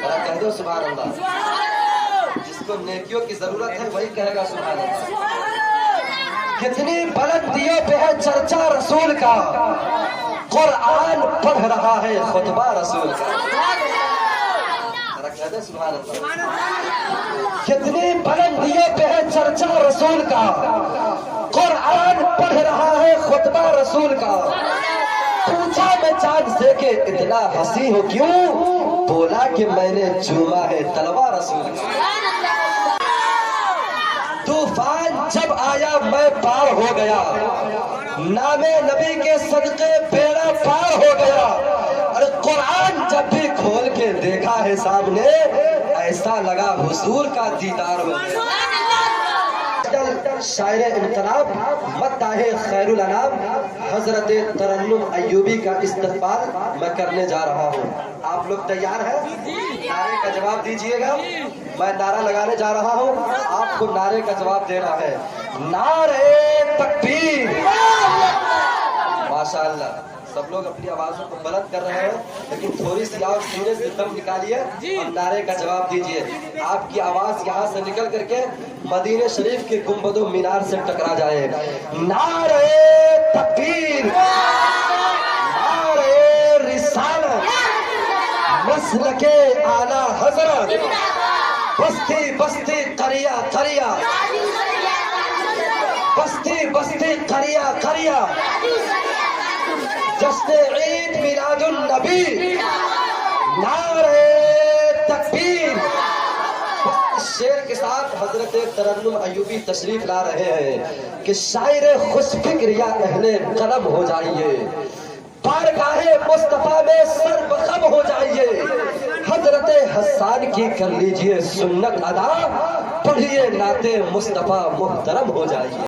ذرا کہہ دو سبحان اللہ. جس کو نیکیوں کی ضرورت ہے وہی کہے گا سبحان اللہ. کتنی بلندیوں پہ ہے چرچا رسول کا، قرآن پڑھ رہا ہے خطبہ رسول کا. ذرا کہہ دو سبحان اللہ. کتنی بلندیوں پہ ہے چرچا رسول کا، قرآن پڑھ رہا ہے خطبہ رسول کا. پوچھا میں چاند سے کہ اتنا ہنسی ہو کیوں، بولا کہ میں نے چوما ہے طلبہ رسول کا. طوفان جب آیا میں پار ہو گیا، نام نبی کے صدقے بیڑا پار ہو گیا. اور قرآن جب بھی کھول کے دیکھا ہے سامنے، ایسا لگا حضور کا دیدار ہو گیا. شاعر انقلاب مداح خیر الانام حضرت ترنم ایوبی کا استقبال میں کرنے جا رہا ہوں. آپ لوگ تیار ہیں؟ نعرے کا جواب دیجئے گا. میں نعرہ لگانے جا رہا ہوں، آپ کو نعرے کا جواب دینا ہے. نعرے تکبیر. ماشاء اللہ سب لوگ اپنی آوازوں کو بلند کر رہے ہیں، لیکن تھوڑی سی آپ سینے سے دم نکالیے اور نعرے کا جواب دیجئے. آپ کی آواز یہاں سے نکل کر کے مدینہ شریف کے گنبد و مینار سے ٹکرا جائے. نعرے تکبیر، نعرے رسالت، مسلک اعلی حضرت، بستی بستی قریہ قریہ، بستی بستی قریہ قریہ، جشن عید میلاد النبی. نعرے تکبیر. اس شعر کے ساتھ حضرت ترنم ایوبی تشریف لا رہے ہیں کہ شاعر خوش فکر یا اہل قلم ہو جائیے، بارگاہ مصطفیٰ میں سر بخم ہو جائیے. حضرت حسان کی کر لیجئے سنت ادا، پڑھیے نعت مصطفیٰ محترم ہو جائیے.